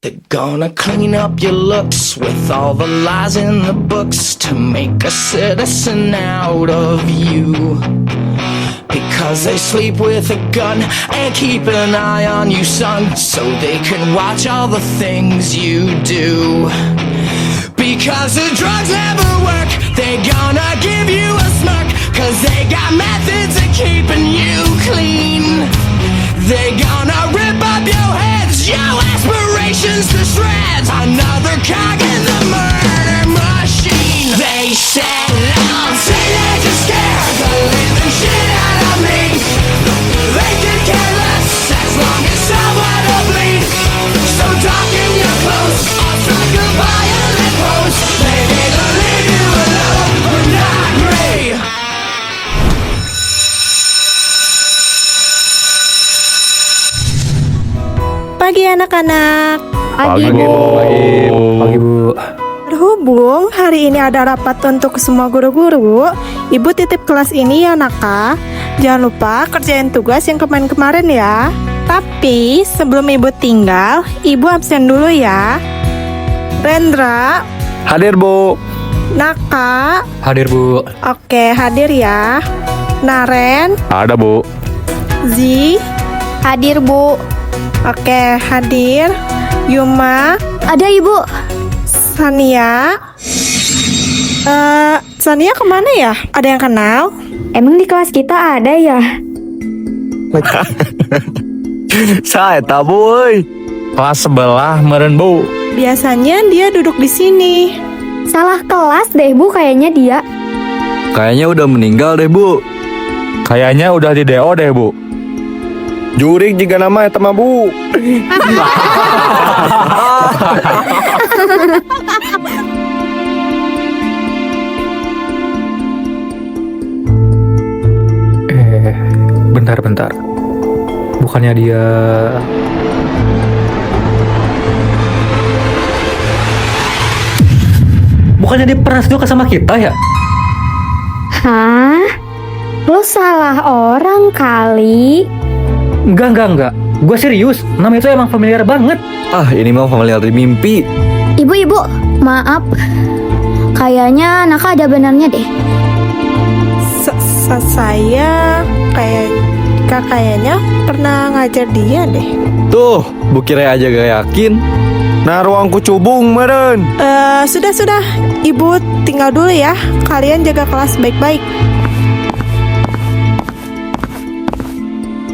They're gonna clean up your looks with all the lies in the books to make a citizen out of you. Because they sleep with a gun and keep an eye on you, son, so they can watch all the things you do. Because the drugs never work, they're gonna give you a smirk, cause they got methods of keeping you clean. They're gonna rip up your heads, your aspirations to shreds, another cog in the murder machine. They said I'll say they just scare the living shit out of me. They could care less as long as someone will bleed. So darken your clothes, I'll strike a violent pose. Maybe they'll leave you alone, but not me. Pagi anak-anak. Pagi Bu. Pagi Bu. Berhubung hari ini ada rapat untuk semua guru-guru, Ibu titip kelas ini ya Naka. Jangan lupa kerjain tugas yang kemarin-kemarin ya. Tapi sebelum Ibu tinggal, Ibu absen dulu ya. Rendra, Hadir Bu. Naka, Hadir Bu. oke hadir ya. Naren, Ada Bu. Zi, Hadir Bu. oke hadir. Yuma, Ada Ibu. Sania. Sania kemana ya? Ada yang kenal? Emang di kelas kita ada ya? Saya tahu Bu. Kelas sebelah meren Bu. Biasanya dia duduk di sini. Salah kelas deh Bu kayaknya dia. Kayaknya udah meninggal deh Bu. Kayaknya udah di DO deh Bu. Jurik juga nama eta mah Bu. Bentar. Bukannya dia... Bukannya dia pernah suka sama kita ya? Hah? Lo salah orang kali. Enggak. Gue serius. Nama itu emang familiar banget. Ah, ini mah familiar di mimpi. Ibu, maaf. Kayaknya Naka ada benarnya deh. Saya kayaknya pernah ngajar dia deh. Tuh, Bu Kira aja gak yakin. Nah, ruangku cubung meren. Sudah. Ibu tinggal dulu ya. Kalian jaga kelas baik-baik.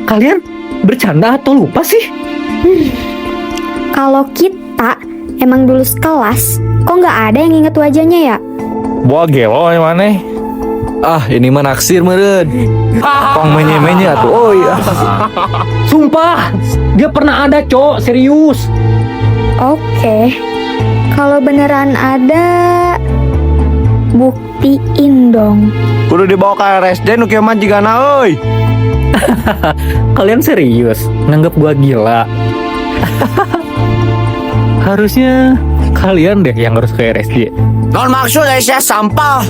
Kalian bercanda atau lupa sih? Kalau kita emang dulu sekelas, kok nggak ada yang inget wajahnya ya? Buah gelo yang mana? Ah, ini mah naksir meren. Tong menye-menye atuh. Oh iya. Sumpah, dia pernah ada cok, serius. Oke. Kalau beneran ada, buktiin dong. Kudu dibawa ke RSD nu kieu mah jigana euy. Kalian serius nganggap gua gila? Harusnya kalian deh yang harus ke RSD. Non maksud saya sampah.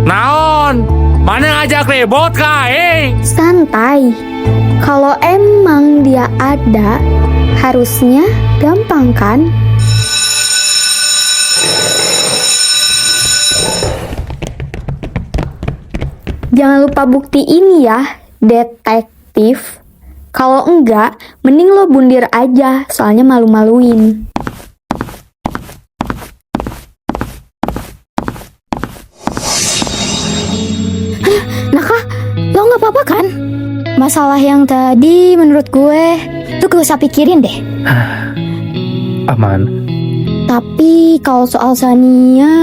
Naon? Mana ngajak ribut kae? Santai. Kalau emang dia ada, harusnya gampang kan? Jangan lupa buktiin ya, detektif. Kalau enggak, mending lo bundir aja, soalnya malu-maluin. Naka, lo nggak apa-apa kan? Masalah yang tadi menurut gue tuh gak usah pikirin deh. Aman. Tapi kalau soal Sania,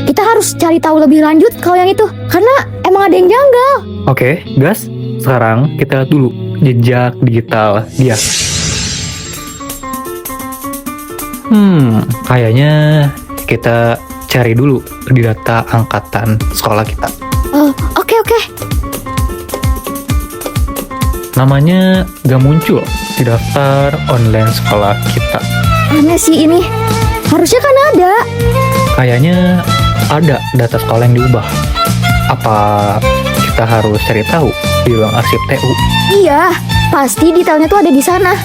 kita harus cari tahu lebih lanjut kalau yang itu, karena emang ada yang janggal. Oke, gas. Sekarang kita lihat dulu jejak digital dia. Kayaknya kita cari dulu di data angkatan sekolah kita. Oke. Namanya gak muncul di daftar online sekolah kita. Aneh sih ini. Harusnya kan ada. Kayaknya ada data sekolah yang diubah. Apa kita harus cari tahu di ruang arsip TU? Iya, pasti detailnya tuh ada di sana.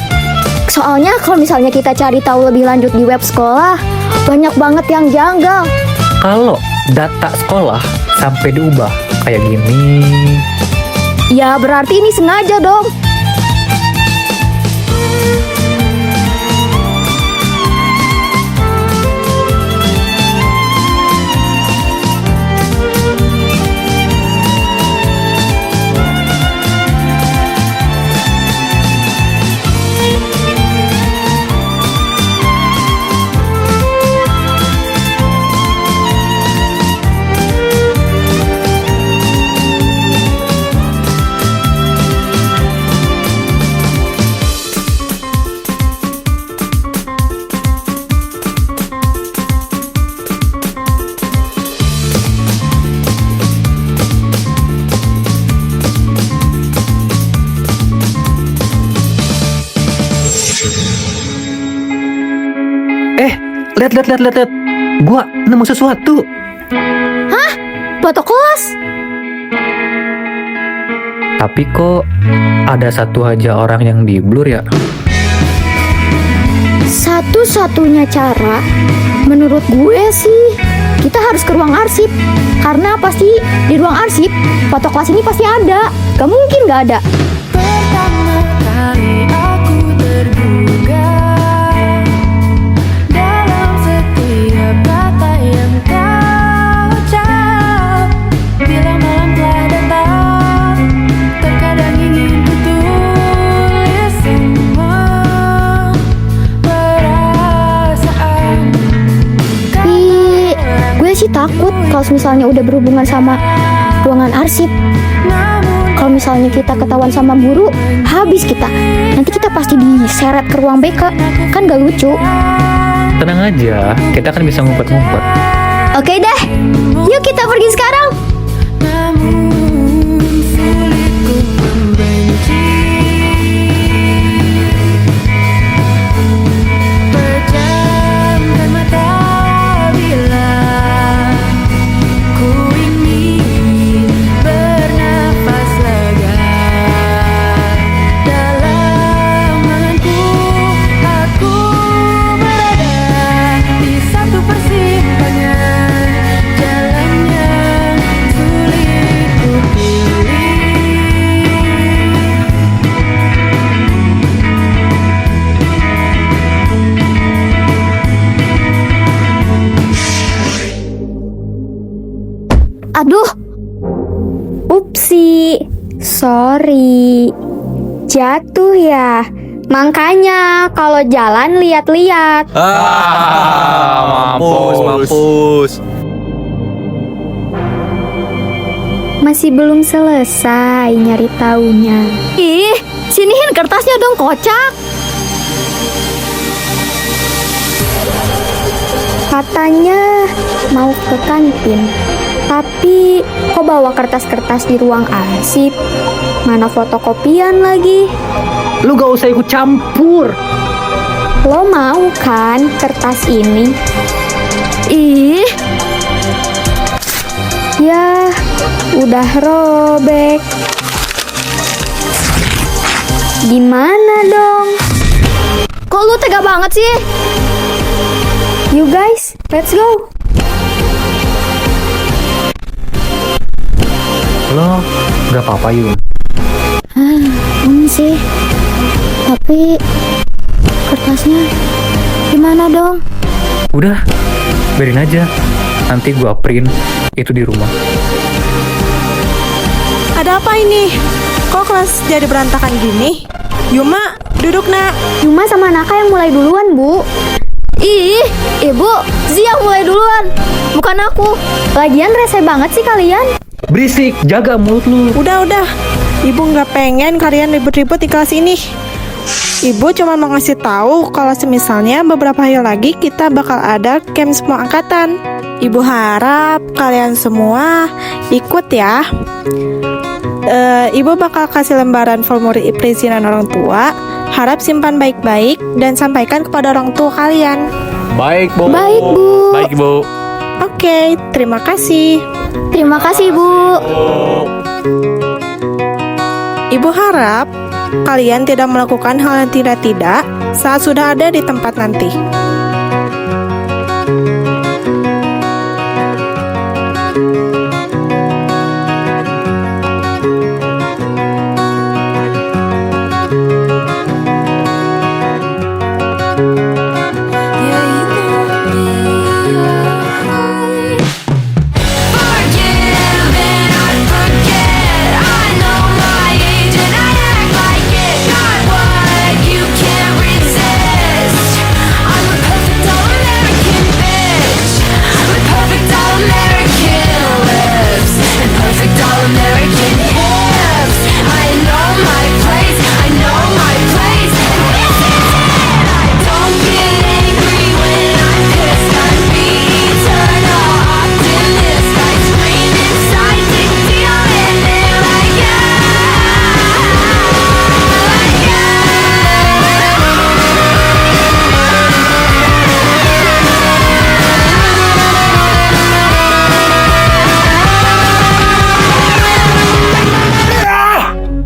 Soalnya kalau misalnya kita cari tahu lebih lanjut di web sekolah, banyak banget yang janggal. Kalau data sekolah sampai diubah kayak gini, Ya berarti ini sengaja dong. lihat. Gua nemu sesuatu. Foto kelas. Tapi kok ada satu aja orang yang di blur ya? Satu-satunya cara menurut gue sih kita harus ke ruang arsip. Karena pasti di ruang arsip foto kelas ini pasti ada. Gak mungkin gak ada. Pertama kali aku terduga dalam setiap kata yang kau ucap. Bila malam telah datang, terkadang ingin ku tulis semua perasaan. Tapi gue sih takut kalau misalnya udah berhubungan sama ruangan arsip. Kalau misalnya kita ketahuan sama guru, habis kita. Nanti kita pasti diseret ke ruang BK. Kan gak lucu. Tenang aja, kita kan bisa ngumpet-ngumpet. Oke deh, yuk kita pergi sekarang. Namun sulit ku membenci. Pejamkan mata bila ku ingin bernafas lega. Dalam anganku aku berada di satu persimpangan jalan yang sulit ku pilih. Aduh, upsi, sorry, jatuh ya. Makanya kalau jalan lihat-lihat. Mampus. Masih belum selesai nyari taunya. Ih, siniin kertasnya dong, kocak. Katanya mau ke kantin. Tapi kok bawa kertas-kertas di ruang arsip? Mana fotokopian lagi? Lu gak usah ikut campur. Lo mau kan kertas ini? Ih. Ya, udah robek. Gimana dong? Kok lu tega banget sih? You guys, let's go. Lo gak apa-apa Yun. Sih. Tapi kertasnya gimana dong? Udah, biarin aja. Nanti gua print itu di rumah. Ada apa ini? Kok kelas jadi berantakan gini? Yuma, duduk nak. Yuma sama Naka yang mulai duluan, Bu. Ih, Ibu, Zia mulai duluan. Bukan aku. Lagian rese banget sih kalian. Berisik, jaga mulut lu. Udah. Ibu nggak pengen kalian ribut-ribut di kelas ini. Ibu cuma mau ngasih tahu kalau semisalnya beberapa hari lagi kita bakal ada camp semua angkatan. Ibu harap kalian semua ikut ya. Ibu bakal kasih lembaran formulir perizinan orang tua. Harap simpan baik-baik dan sampaikan kepada orang tua kalian. Baik, Bu. Baik, Bu. Baik, Bu. Oke, terima kasih. Terima kasih, Bu. Ibu harap kalian tidak melakukan hal yang tidak-tidak saat sudah ada di tempat nanti.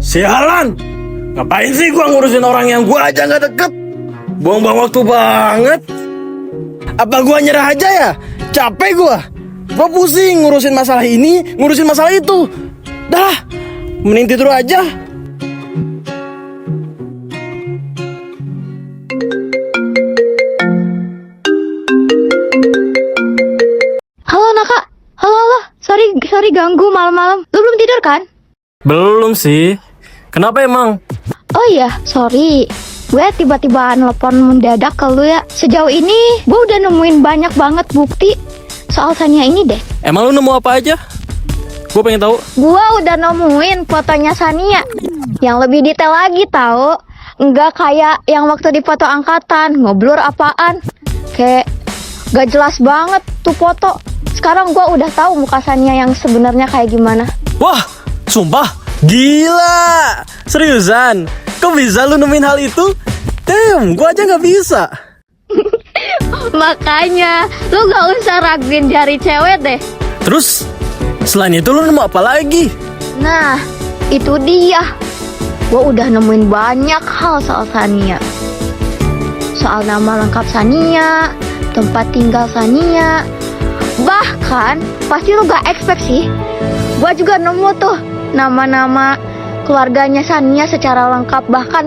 Sialan, ngapain sih gua ngurusin orang yang gua aja nggak deket? Buang-buang waktu banget. Apa gua nyerah aja ya? Capek gua pusing ngurusin masalah ini, ngurusin masalah itu. Dah, mending tidur aja. Halo Naka, halo, sorry ganggu malam-malam. Lu belum tidur kan? Belum sih. Kenapa emang? Oh iya, sorry. Gue tiba-tiba nelpon mendadak ke lu ya. Sejauh ini, gue udah nemuin banyak banget bukti soal Sania ini deh. Emang lu nemu apa aja? Gue pengen tahu. Gue udah nemuin fotonya Sania. Yang lebih detail lagi tahu. Nggak kayak yang waktu di foto angkatan. Ngoblur apaan. Kayak gak jelas banget tuh foto. Sekarang gue udah tahu muka Sania yang sebenarnya kayak gimana. Wah, sumpah, gila. Seriusan? Kok bisa lu nemuin hal itu? Damn, gua aja gak bisa. Makanya, lu gak usah raguin jari cewek deh. Terus, selain itu lu nemu apa lagi? Nah, itu dia. Gue udah nemuin banyak hal soal Sania. Soal nama lengkap Sania, tempat tinggal Sania. Bahkan, pasti lu gak expect sih. Gue juga nemu tuh nama-nama keluarganya Sania secara lengkap. Bahkan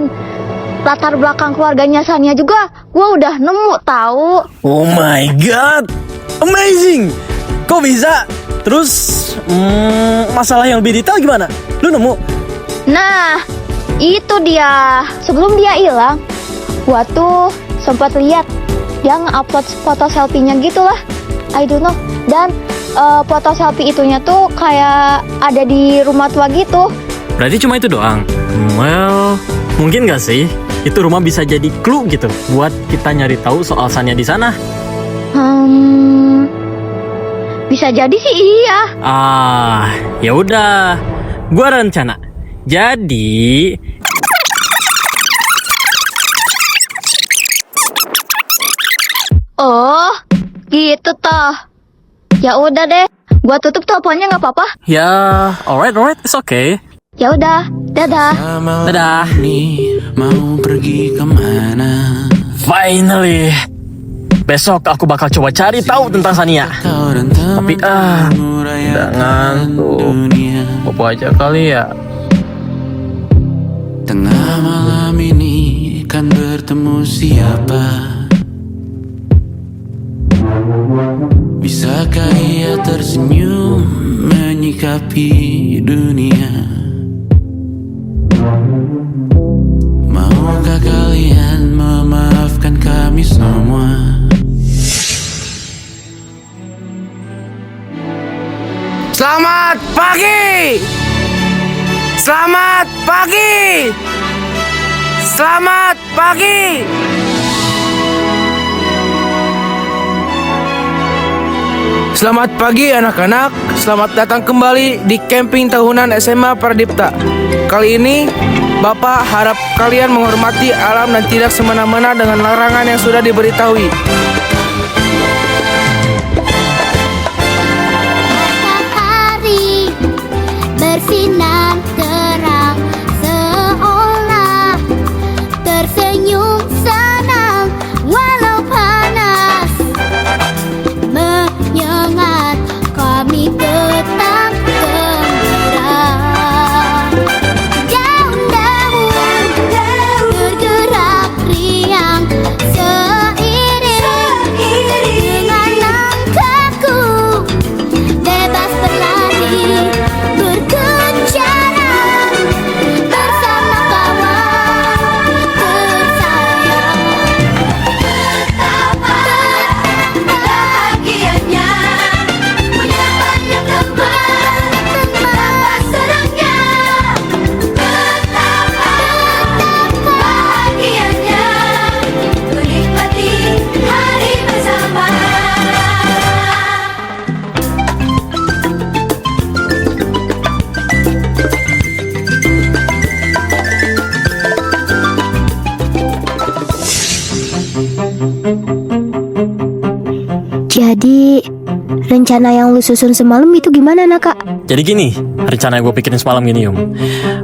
latar belakang keluarganya Sania juga gue udah nemu tahu. Oh my god, amazing. Kok bisa? Terus masalah yang lebih detail gimana? Lu nemu? Nah, itu dia. Sebelum dia hilang, gue tuh sempat lihat dia nge-upload foto selfie-nya gitu lah. I don't know. Dan foto selfie itunya tuh kayak ada di rumah tua gitu. Berarti cuma itu doang? Well, mungkin gak sih itu rumah bisa jadi clue gitu buat kita nyari tahu soal Sania di sana? Bisa jadi sih iya. Ya udah. Gua rencana. Jadi oh, gitu toh. Ya udah deh, gua tutup teleponnya nggak apa-apa. ya, alright, it's okay. Ya udah, dadah. Dadah. Mau pergi kemana? Finally. Besok aku bakal coba cari tahu tentang Sania. Tapi udah ngantuk. Bobo aja kali ya. Tengah malam ini kan bertemu siapa? Bisakah ia tersenyum menyikapi dunia? Maukah kalian memaafkan kami semua? Selamat pagi! Selamat pagi! Selamat pagi! Selamat pagi anak-anak, selamat datang kembali di camping tahunan SMA Pradipta. Kali ini Bapak harap kalian menghormati alam dan tidak semena-mena dengan larangan yang sudah diberitahui. Matahari bersinar terang seolah Jadi, rencana yang lu susun semalam itu gimana, Naka? Jadi gini, rencana yang gue pikirin semalam gini, Yum.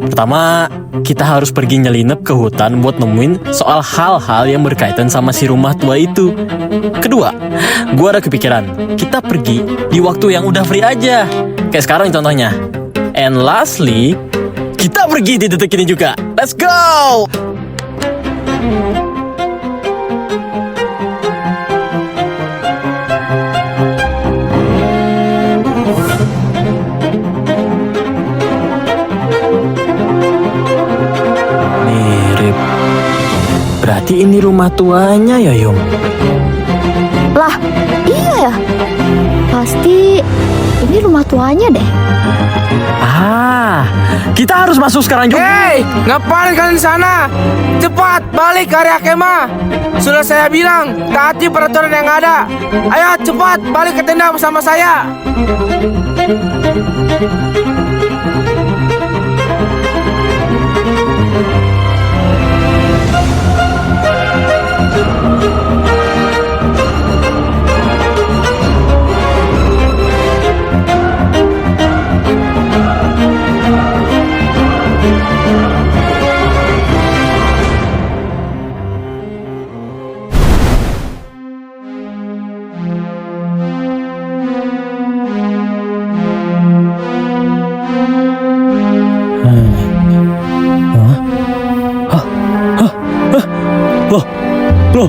Pertama, kita harus pergi nyelinap ke hutan buat nemuin soal hal-hal yang berkaitan sama si rumah tua itu. Kedua, gue ada kepikiran, kita pergi di waktu yang udah free aja. Kayak sekarang contohnya. And lastly, kita pergi di detik ini juga. Let's go! Mirip. Berarti ini rumah tuanya ya, Yum? Lah, iya ya. Pasti ini rumah tuanya deh. Kita harus masuk sekarang juga. Hei, ngapain kalian di sana? Cepat balik ke area kemah. Sudah saya bilang, taati peraturan yang ada. Ayo cepat balik ke tenda bersama saya.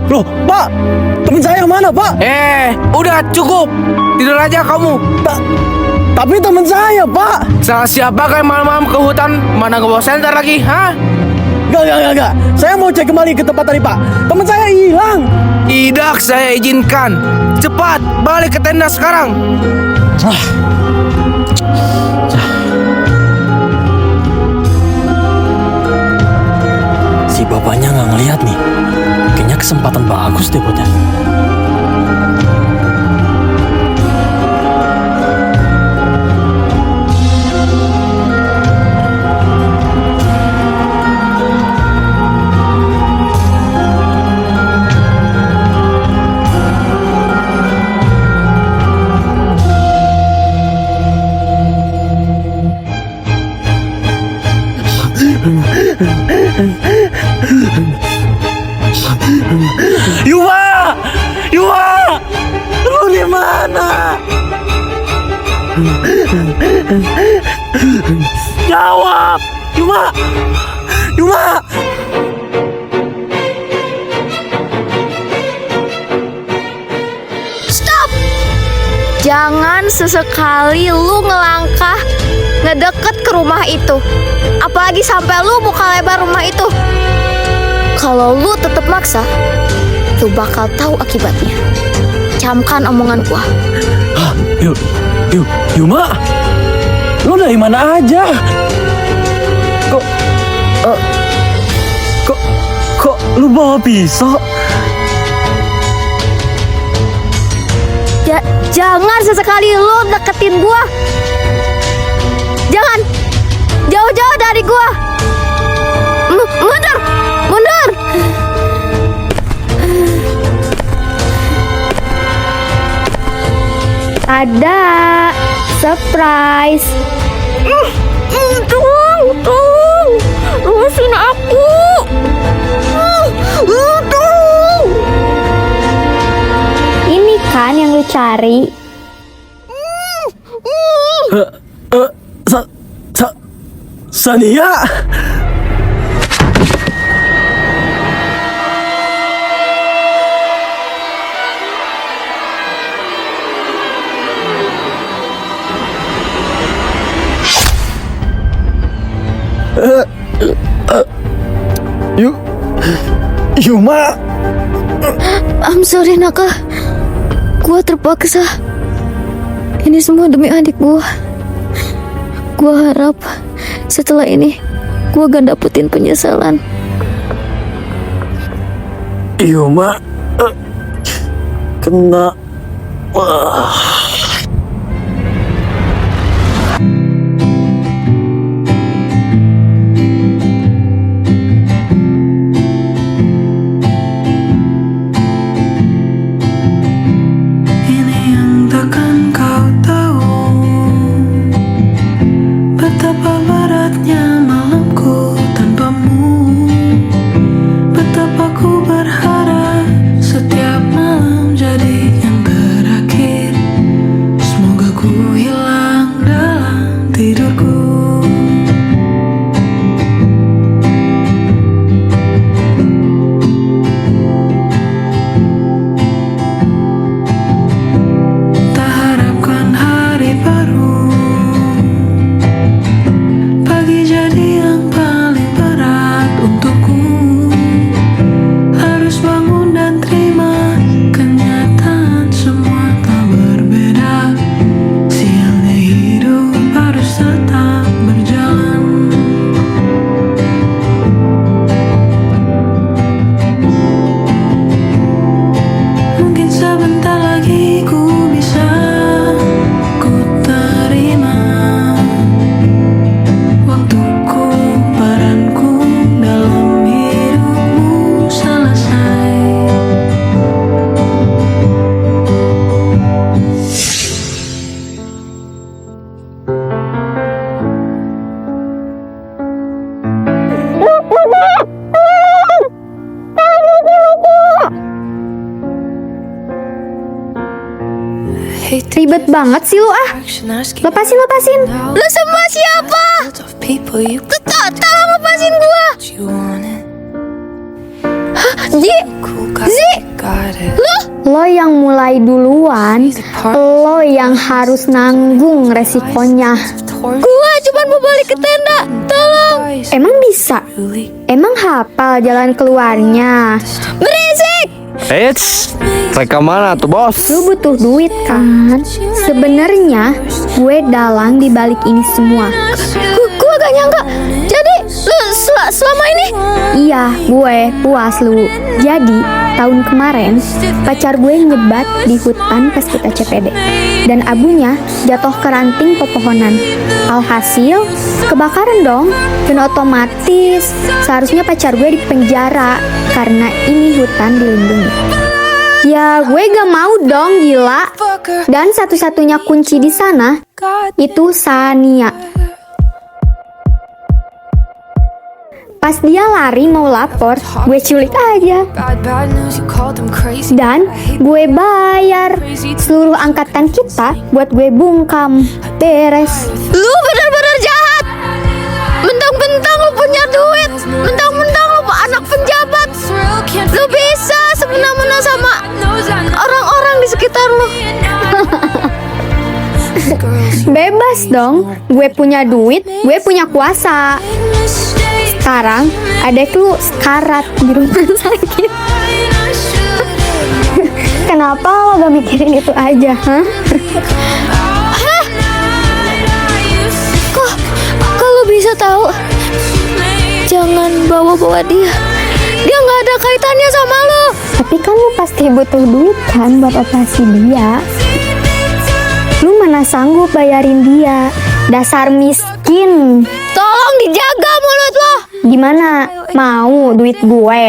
Loh, Pak, teman saya mana, Pak? Udah cukup. Tidur aja kamu. Tapi teman saya, Pak. Salah siapa kayak malam-malam ke hutan? Mana gue bawa senter lagi, hah? Gak. Saya mau cek kembali ke tempat tadi, Pak. Teman saya hilang. Tidak saya izinkan. Cepat balik ke tenda sekarang. Si bapaknya nggak ngelihat nih. Kayaknya kesempatan bagus deh buatnya. Yuma, lu di mana? Jawab, Yuma. Stop! Jangan sesekali lu ngelangkah ngedeket ke rumah itu. Apalagi sampai lu buka lebar rumah itu. Kalau lu tetap maksa, lu bakal tahu akibatnya. Camkan omongan gua. Yuma, lu dari mana aja? Kok lu bawa pisau? Jangan sesekali lu deketin gua. Jangan. Jauh-jauh dari gua. Mundur. Ada surprise. Tolong. Luasin aku. Ini kan yang lu cari. Sania. Yuma. I'm sorry Naka. Gua terpaksa. Ini semua demi adik gua. Gua harap setelah ini gua gak dapetin penyesalan. Yuma, kena. Ribet banget sih lu ah. Lepasin. Lu semua siapa? Tolong lepasin gua. Ji, lo yang mulai duluan, lo yang harus nanggung resikonya. Gua cuma mau balik ke tenda, tolong. Emang bisa? Emang hafal jalan keluarnya? Berisik! Eits, mereka mana tuh bos? Lu butuh duit kan? Sebenarnya gue dalang di balik ini semua. Gue gak nyangka. Jadi lu selama ini? Iya, gue puas lu. Jadi tahun kemarin pacar gue nyebat di hutan pas kita CPD dan abunya jatuh ke ranting pepohonan. Alhasil kebakaran dong. Dan otomatis seharusnya pacar gue di penjara karena ini hutan dilindungi. Ya gue gak mau dong, gila. Dan satu-satunya kunci di sana itu Sania. Pas dia lari mau lapor, gue culik aja. Dan gue bayar seluruh angkatan kita buat gue bungkam. Beres. Lu benar-benar jahat. Mentang-mentang lu punya duit, mentang-mentang lu anak penjabat, lu bisa semena-mena sama orang-orang di sekitar lu. Bebas dong. Gue punya duit, gue punya kuasa. Sekarang adek lu sekarat di rumah sakit. Kenapa lo gak mikirin itu aja, Hah? Kok lo bisa tahu? Jangan bawa-bawa dia. Dia gak ada kaitannya sama lo. Tapi kan lo pasti butuh duit kan buat operasi dia. Lu mana sanggup bayarin dia? Dasar miskin. Tolong dijaga mulut lo. Gimana? Mau duit gue?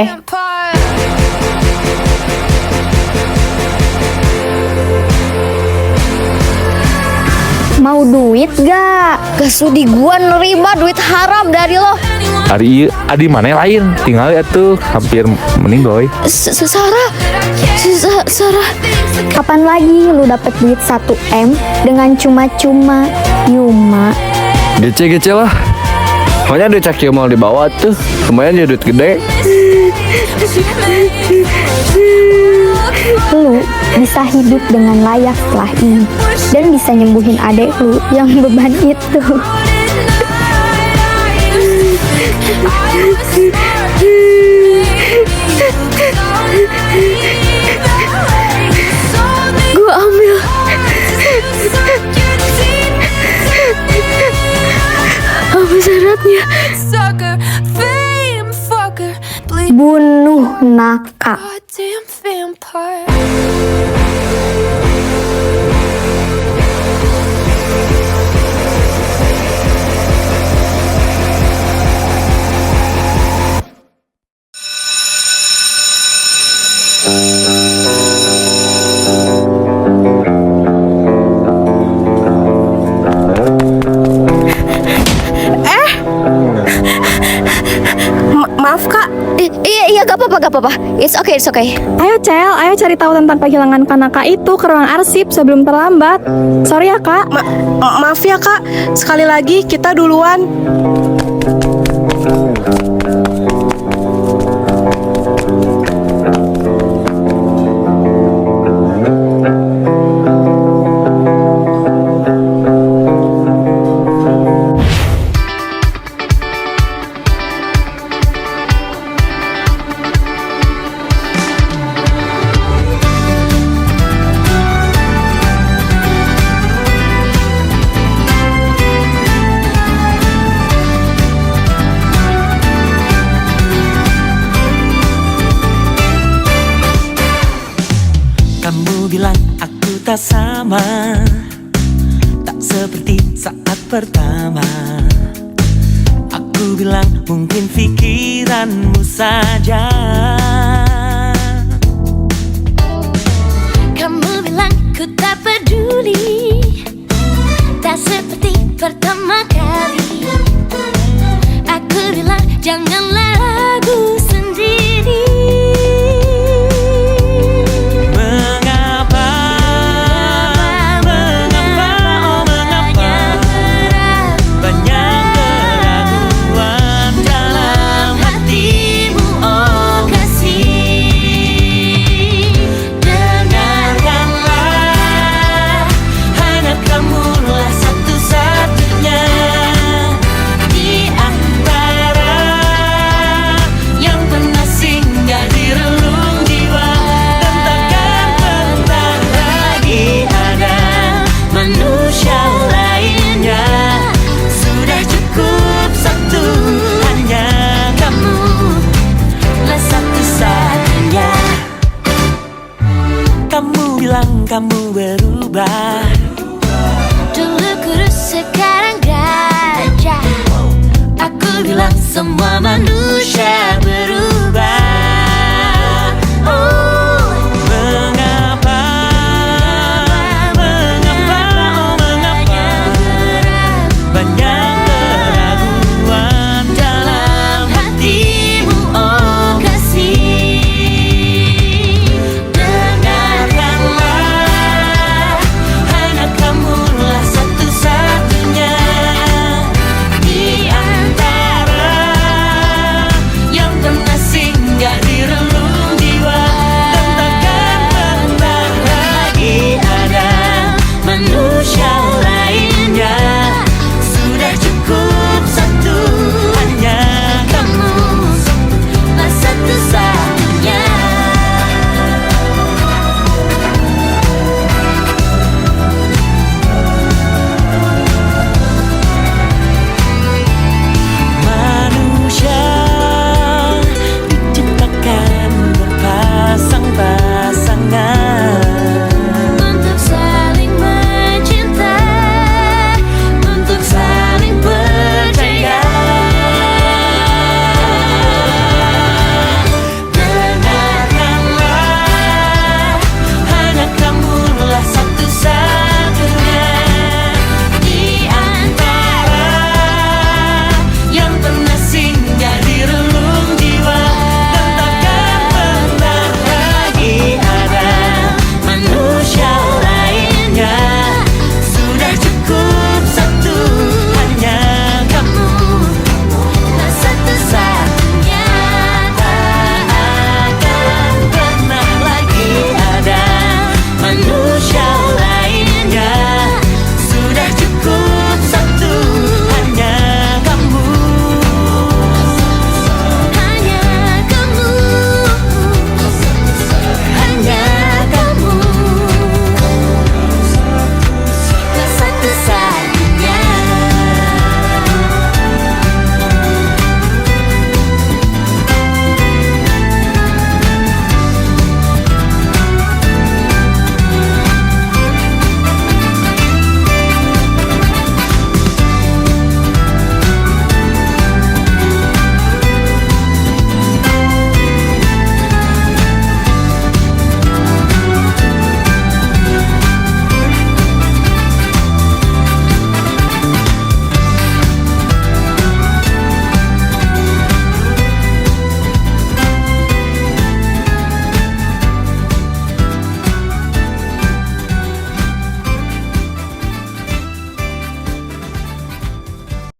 Mau duit gak? Gak sudi gue nerima duit haram dari lo. Adi mana lain? Tinggal ya tuh hampir meninggal. Sarah. Kapan lagi lu dapet duit 1 M dengan cuma-cuma? Yuma. Gece lah. Pokoknya duit caki mau dibawa tuh. Lumayan jadi duit gede. Lu bisa hidup dengan layak setelah ini dan bisa nyembuhin adek lu yang beban itu. Gua ambil. Apa syaratnya? Bunuh Naka. Maaf kak. Iya gak apa-apa. It's okay. Ayo Cel, ayo cari tahu tentang penghilangan Kanaka itu ke ruang arsip sebelum terlambat. Sorry ya kak. Maaf ya kak. Sekali lagi kita duluan. Kamu bilang aku tak sama, tak seperti saat pertama. Aku bilang mungkin pikiranmu saja. Kamu bilang ku tak peduli, tak seperti pertama kali. Aku bilang janganlah ragu sendiri. Mengapa kamu berubah. Dulu kurus sekarang gajah. Aku bilang semua manusia berubah.